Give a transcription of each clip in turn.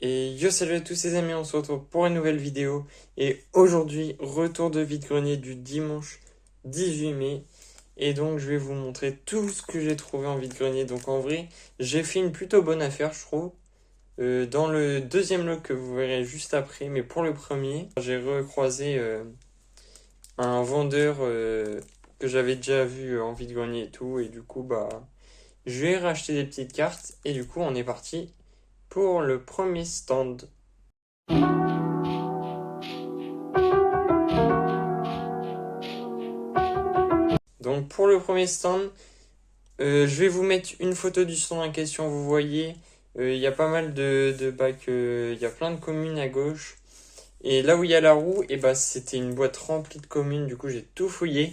Et yo, salut à tous les amis, on se retrouve pour une nouvelle vidéo. Et aujourd'hui, retour de vide-grenier du dimanche 18 mai. Et donc, je vais vous montrer tout ce que j'ai trouvé en vide-grenier. Donc, en vrai, j'ai fait une plutôt bonne affaire, je trouve. Dans le deuxième lot que vous verrez juste après, mais pour le premier, j'ai recroisé un vendeur que j'avais déjà vu en vide-grenier et tout. Et du coup, bah, je vais racheter des petites cartes. Et du coup, on est parti pour le premier stand. Donc pour le premier stand, je vais vous mettre une photo du stand en question. Vous voyez, il y a pas mal de bacs, il y a plein de communes à gauche. Et là où il y a la roue, et bah, c'était une boîte remplie de communes. Du coup, j'ai tout fouillé.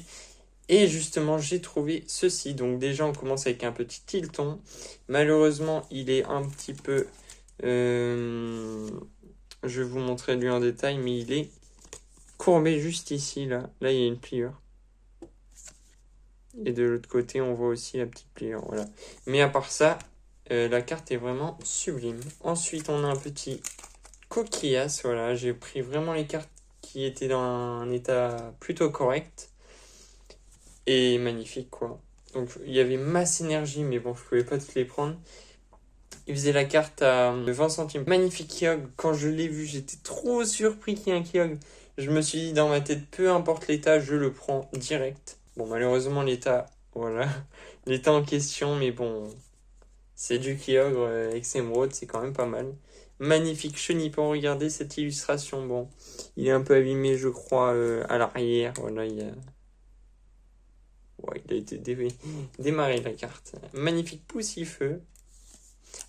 Et justement, j'ai trouvé ceci. Donc déjà, on commence avec un petit Tilton. Malheureusement, il est un petit peu... je vais vous montrer lui en détail, mais il est courbé juste ici, là. Là, il y a une pliure. Et de l'autre côté, on voit aussi la petite pliure. Voilà. Mais à part ça, la carte est vraiment sublime. Ensuite, on a un petit coquillas. Voilà, j'ai pris vraiment les cartes qui étaient dans un état plutôt correct. Et magnifique, quoi. Donc, il y avait masse énergie, mais bon, je pouvais pas toutes les prendre. Il faisait la carte à 20 centimes. Magnifique Kyogre. Quand je l'ai vu, j'étais trop surpris qu'il y ait un Kyogre. Je me suis dit dans ma tête, peu importe l'état, je le prends direct. Bon, malheureusement, l'état, voilà, l'état en question, mais bon, c'est du Kyogre Emeraude, c'est quand même pas mal. Magnifique Chenipan, regardez cette illustration. Bon, il est un peu abîmé, je crois, à l'arrière. Voilà, ouais, il a été démarré la carte. Magnifique Poussifeu.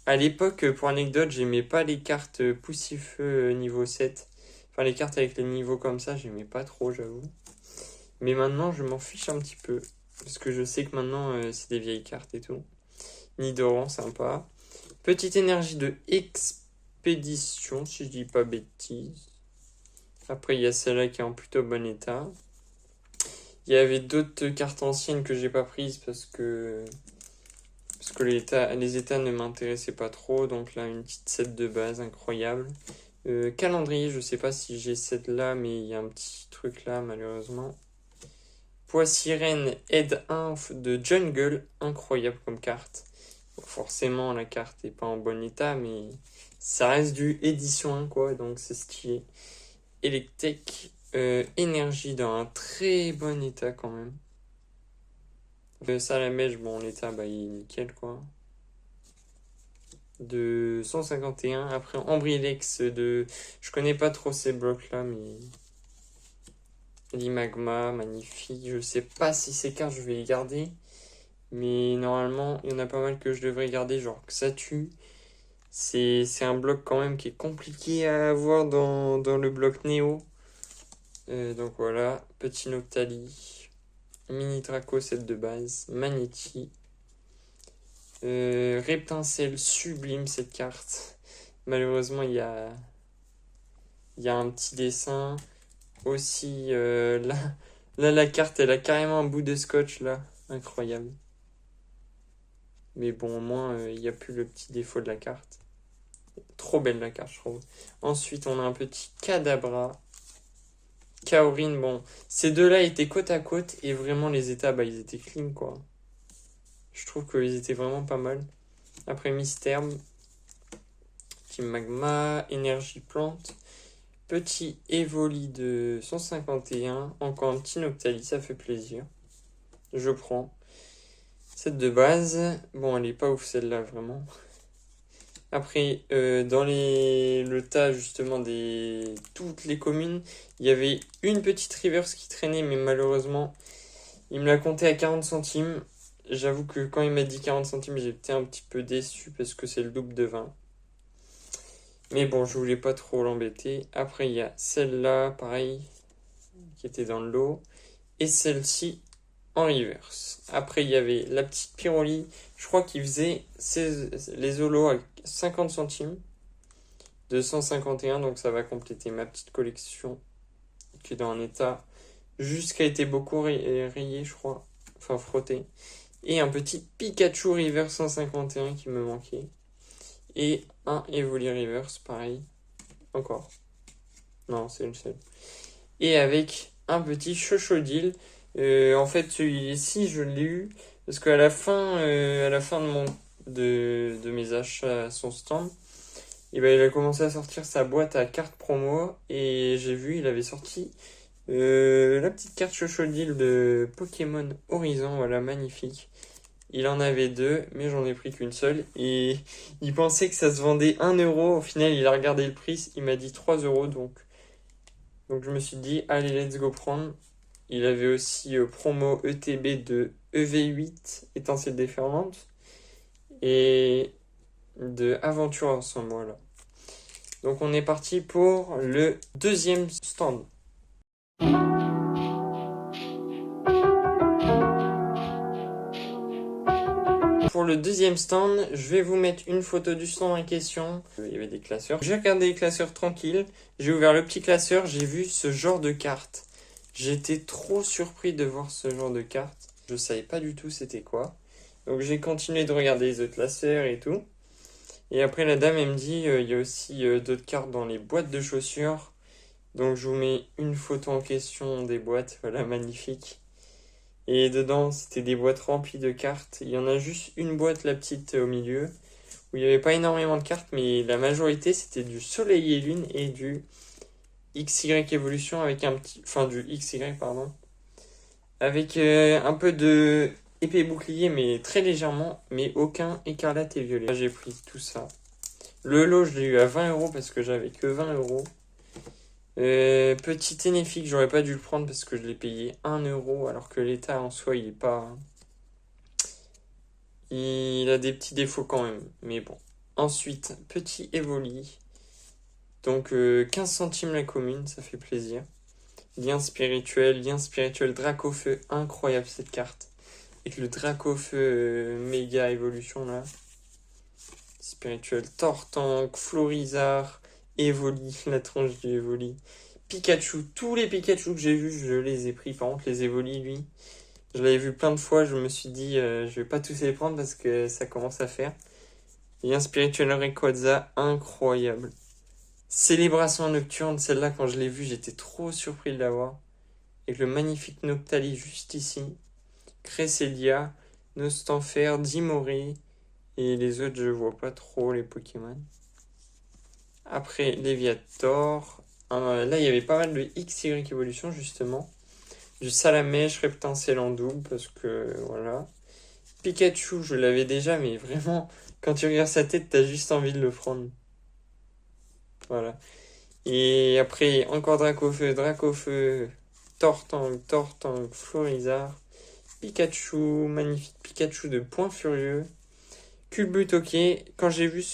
À l'époque, pour anecdote, j'aimais pas les cartes Poussifeu niveau 7. Enfin, les cartes avec les niveaux comme ça, j'aimais pas trop, j'avoue. Mais maintenant, je m'en fiche un petit peu. Parce que je sais que maintenant, c'est des vieilles cartes et tout. Nidoran, sympa. Petite énergie de expédition, si je dis pas bêtise. Après, il y a celle-là qui est en plutôt bon état. Il y avait d'autres cartes anciennes que j'ai pas prises parce que les états ne m'intéressaient pas trop. Donc là, une petite set de base incroyable. Calendrier, je sais pas si j'ai cette là, mais il y a un petit truc là, malheureusement. Poissirène aide 1 de Jungle, incroyable comme carte. Bon, forcément, la carte est pas en bon état, mais ça reste du édition 1, quoi, donc c'est stylé. Electek, énergie dans un très bon état quand même. Salamèche, bon, l'état, bah, il est nickel, quoi. De 151. Après, Ambrilex de... Je connais pas trop ces blocs-là, mais... Limagma, magnifique. Je sais pas si ces cartes, je vais les garder. Mais normalement, il y en a pas mal que je devrais garder, genre que ça tue. C'est un bloc quand même qui est compliqué à avoir dans le bloc Néo. Donc voilà, petit Noctali, Mini Draco, set de base, Magnéti, Reptincelle, sublime cette carte. Malheureusement, il y a un petit dessin. Aussi, là, la carte, elle a carrément un bout de scotch, là. Incroyable. Mais bon, au moins, il n'y a plus le petit défaut de la carte. Trop belle la carte, je trouve. Ensuite, on a un petit Kadabra. Kaorin, bon. Ces deux-là étaient côte à côte. Et vraiment, les états, bah, ils étaient clean, quoi. Je trouve qu'ils étaient vraiment pas mal. Après, Mystère. Petit Magma. Énergie Plante. Petit Evoli de 151. Encore un petit Noctali, ça fait plaisir. Je prends. Cette de base. Bon, elle est pas ouf celle-là, vraiment. Après, dans le tas justement des toutes les communes, il y avait une petite reverse qui traînait, mais malheureusement, il me l'a compté à 40 centimes. J'avoue que quand il m'a dit 40 centimes, j'étais un petit peu déçu parce que c'est le double de 20. Mais bon, je voulais pas trop l'embêter. Après, il y a celle-là, pareil, qui était dans le lot. Et celle-ci en reverse. Après, il y avait la petite Pyroli. Je crois qu'il faisait les holos à 50 centimes. De 151, donc ça va compléter ma petite collection qui est dans un état juste qui a été beaucoup rayé, je crois. Enfin, frotté. Et un petit Pikachu River 151 qui me manquait. et un Evoli Reverse, pareil. Encore. Non, c'est le seul. Et avec un petit Chochodile. En fait, celui-ci, je l'ai eu parce qu'à à la fin de mes achats à son stand, et ben, il a commencé à sortir sa boîte à cartes promo et j'ai vu, il avait sorti la petite carte Chochodile de Pokémon Horizon, voilà, magnifique. Il en avait deux, mais j'en ai pris qu'une seule. Et il pensait que ça se vendait 1 euro. Au final, il a regardé le prix, il m'a dit 3 euros. Donc je me suis dit, allez, let's go prendre. Il avait aussi promo ETB de EV8, étincelle déferlante, et de Aventure ensemble, voilà. Donc on est parti pour le deuxième stand. Pour le deuxième stand, je vais vous mettre une photo du stand en question. Il y avait des classeurs. J'ai regardé les classeurs tranquilles. J'ai ouvert le petit classeur. J'ai vu ce genre de carte. J'étais trop surpris de voir ce genre de carte. Je savais pas du tout c'était quoi. Donc j'ai continué de regarder les autres classeurs et tout. Et après la dame elle me dit il y a aussi d'autres cartes dans les boîtes de chaussures. Donc je vous mets une photo en question des boîtes. Voilà, magnifique. Et dedans, c'était des boîtes remplies de cartes. Il y en a juste une boîte, la petite, au milieu, où il n'y avait pas énormément de cartes, mais la majorité, c'était du Soleil et Lune et du XY Evolution avec un petit... Enfin, du XY, pardon. Avec un peu de épée bouclier, mais très légèrement, mais aucun écarlate et violet. Là, j'ai pris tout ça. Le lot, je l'ai eu à 20 euros parce que j'avais que 20 euros. Petit Ténéfique, j'aurais pas dû le prendre parce que je l'ai payé 1 euro, alors que l'état en soi, il est pas... Il a des petits défauts quand même, mais bon. Ensuite, petit Evoli. Donc 15 centimes la commune, ça fait plaisir. Lien spirituel Dracofeu, incroyable cette carte. Avec le Dracofeu méga évolution là. Spirituel Tortank, Florizard, Evoli, la tronche du Evoli. Pikachu, tous les Pikachu que j'ai vus, je les ai pris. Par contre, les Evoli, lui, je l'avais vu plein de fois, je me suis dit, je vais pas tous les prendre parce que ça commence à faire. Lien spirituel Rayquaza, incroyable. Célébration nocturne, celle-là, quand je l'ai vue, j'étais trop surpris de l'avoir. Avec le magnifique Noctali juste ici. Cresselia, Nostanfer, Dimori. Et les autres, je vois pas trop les Pokémon. Après, Léviator. Là, il y avait pas mal de XY évolution, justement. Du Salamèche, Reptincelle en double, parce que, voilà. Pikachu, je l'avais déjà, mais vraiment, quand tu regardes sa tête, t'as juste envie de le prendre. Voilà. Et après, encore Dracofeu, Tortank, Florizard, Pikachu, magnifique Pikachu de Point Furieux, Culbute, ok. Quand j'ai vu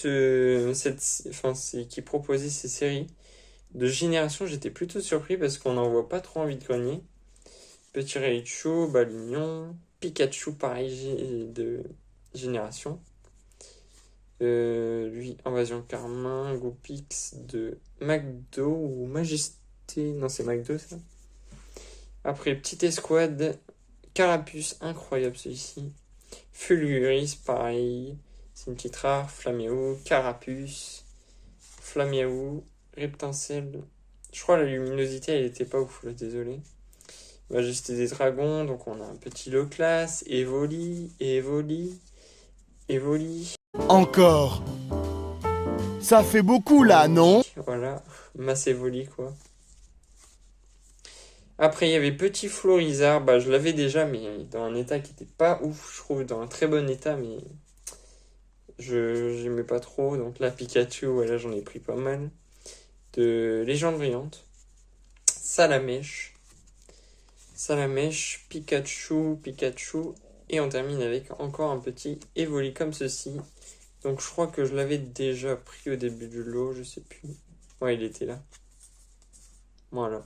qui proposait ces séries de génération, j'étais plutôt surpris parce qu'on n'en voit pas trop envie de grenier. Petit Raichu, Balignon, Pikachu, pareil, de génération. Lui, Invasion Carmin, Goopix de McDo ou Majesté. Non, c'est McDo ça. Après, Petite Escouade, Carapuce, incroyable celui-ci. Fulguris, pareil. C'est une petite rare. Flaméo, Carapuce, Flaméo, Reptincelle. Je crois que la luminosité, elle était pas ouf, là, désolé. Majesté des Dragons, donc on a un petit low class. Evoli. Encore. Ça fait beaucoup là, non? Voilà, masse Evoli quoi. Après, il y avait Petit Florizard, bah je l'avais déjà, mais dans un état qui était pas ouf, je trouve, dans un très bon état, mais j'aimais pas trop. Donc là, Pikachu, voilà, j'en ai pris pas mal. De Légende brillante. Salamèche, Pikachu. Et on termine avec encore un petit Evoli comme ceci. Donc je crois que je l'avais déjà pris au début du lot, je sais plus. Ouais, il était là. Voilà.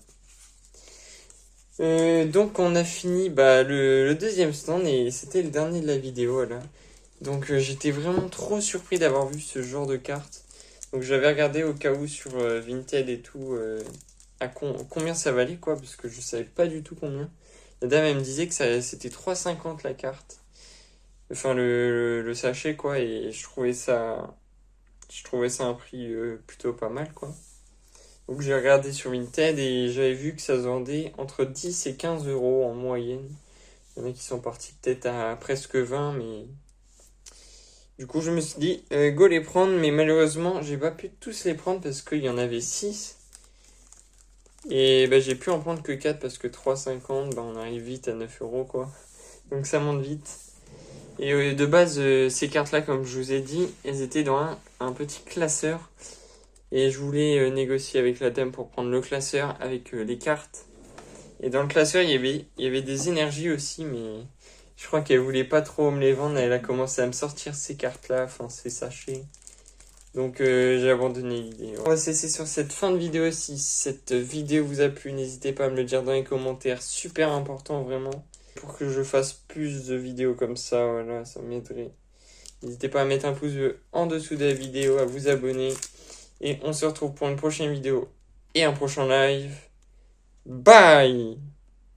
Donc on a fini le deuxième stand et c'était le dernier de la vidéo là. Donc j'étais vraiment trop surpris d'avoir vu ce genre de carte. Donc j'avais regardé au cas où sur Vinted et tout combien ça valait quoi, parce que je savais pas du tout combien. La dame elle me disait que c'était 3,50 la carte. Enfin le sachet quoi, et je trouvais ça Je trouvais ça un prix plutôt pas mal, quoi. Donc j'ai regardé sur Vinted et j'avais vu que ça se vendait entre 10 et 15 euros en moyenne. Il y en a qui sont partis peut-être à presque 20, mais... Du coup, je me suis dit, go les prendre, mais malheureusement, j'ai pas pu tous les prendre parce qu'il y en avait 6. Et bah, j'ai pu en prendre que 4 parce que 3,50, bah, on arrive vite à 9 euros, quoi. Donc ça monte vite. Et de base, ces cartes-là, comme je vous ai dit, elles étaient dans un petit classeur. Et je voulais négocier avec la dame pour prendre le classeur avec les cartes. Et dans le classeur, il y avait des énergies aussi, mais je crois qu'elle voulait pas trop me les vendre. Elle a commencé à me sortir ces cartes-là, enfin ces sachets. Donc j'ai abandonné l'idée. On va se laisser sur cette fin de vidéo. Si cette vidéo vous a plu, n'hésitez pas à me le dire dans les commentaires. Super important vraiment. Pour que je fasse plus de vidéos comme ça, voilà, ça m'aiderait. N'hésitez pas à mettre un pouce bleu en dessous de la vidéo, à vous abonner. Et on se retrouve pour une prochaine vidéo et un prochain live. Bye!